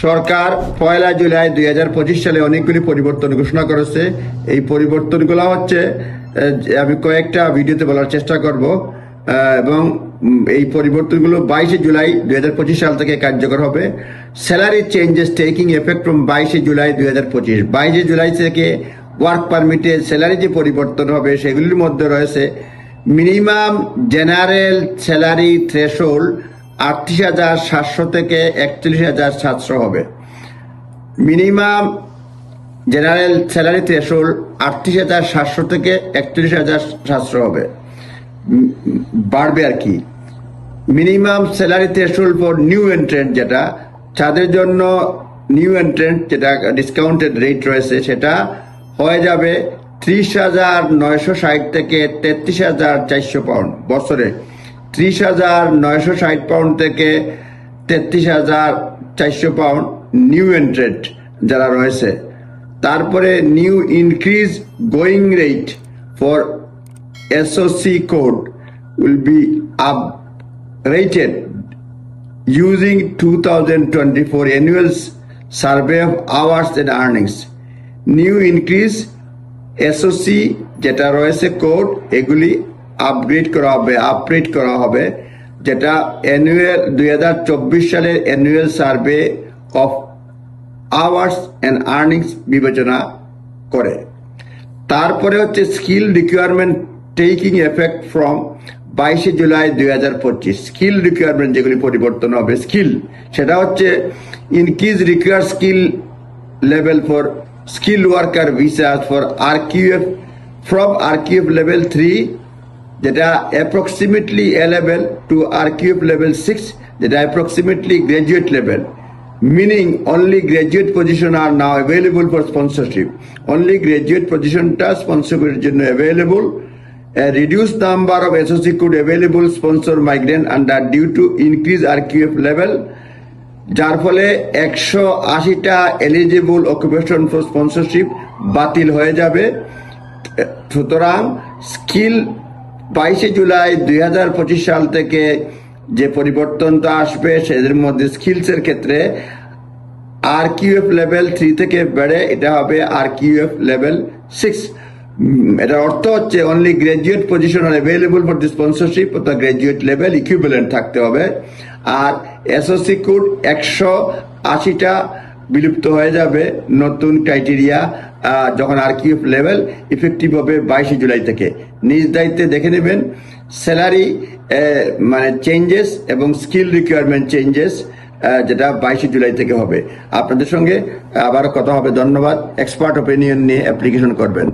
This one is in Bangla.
সরকার 1 জুলাই 2025 সালে অনেকগুলি পরিবর্তন ঘোষণা করেছে। এই পরিবর্তনগুলো হচ্ছে আমি কয়েকটা ভিডিওতে বলার চেষ্টা করব এবং এই পরিবর্তনগুলো 22 জুলাই 2025 সাল থেকে কার্যকর হবে। Salary changes taking effect from 22 July 2025। 22 July থেকে ওয়ার্ক পারমিটে স্যালারি যে পরিবর্তন হবে সেগুলির মধ্যে রয়েছে মিনিমাম জেনারেল স্যালারি থ্রেশহোল্ড 38,700 থেকে 41,700 হবে। মিনিমাম জেনারেল স্যালারি থ্রেশহোল্ড 38,700 থেকে 41,700 হবে, বাড়বে আর কি। Minimum salary threshold for new entrant, যেটা তাদের জন্য নিউ এন্ট্রেন্ট যেটা ডিসকাউন্টেড রেট রয়েছে, সেটা হয়ে যাবে 30,960 থেকে 33,400 পাউন্ড বছরে। 30,960 পাউন্ড থেকে 33,400 পাউন্ড নিউ এন্ট্রেন্ট যারা রয়েছে। তারপরে new increase going rate for SOC code will be updated using 2024 annual survey of hours and earnings. New increase SOC যেটা রয়েছে কোড, এগুলি আপগ্রেড করা হবে যেটা অ্যানুয়াল 2024 সালের annual survey of hours and earnings বিবেচনা করে। তারপরে হচ্ছে skill requirement taking effect from 22 July 2025। Skill requirement যেগুলি পরিবর্তন হবে, স্কিল সেটা হচ্ছে increase require skill level for skill worker visa for RQF from RQF level 3 যেটা approximately A level to RQF level 6 যেটা approximately graduate level. Meaning only graduate position are now available for sponsorship. Only graduate positionটা স্পন্সরশিপের জন্য available. A reduced number of associate could available sponsor migrant under due to increase RQF level. যার ফলে 180টা এলিজিবল অকুপেশন ফর স্পন্সরশিপ বাতিল হয়ে যাবে। সুতরাং স্কিল 22 জুলাই 2025 সাল থেকে যে পরিবর্তনটা আসবে সেদের মধ্যে স্কিলসের ক্ষেত্রে আরকিউএফ লেভেল 3 থেকে বেড়ে এটা হবে আরকিউএফ লেভেল 6। এটার অর্থ হচ্ছে only graduate position R available for the sponsorship, অর্থাৎ গ্রাজুয়েট লেভেল ইকুইভ্যালেন্ট থাকতে হবে। আর এসওসি কোড 180টা বিলুপ্ত হয়ে যাবে নতুন ক্রাইটেরিয়া যখন আরকিউএফ লেভেল ইফেক্টিভ হবে 22 জুলাই থেকে। নিজ দায়িত্বে দেখে নেবেন স্যালারি মানে চেঞ্জেস এবং স্কিল রিকোয়ারমেন্ট চেঞ্জেস যেটা 22 জুলাই থেকে হবে। আপনাদের সঙ্গে আবার কথা হবে। ধন্যবাদ। এক্সপার্ট ওপিনিয়ন নিয়ে অ্যাপ্লিকেশন করবেন।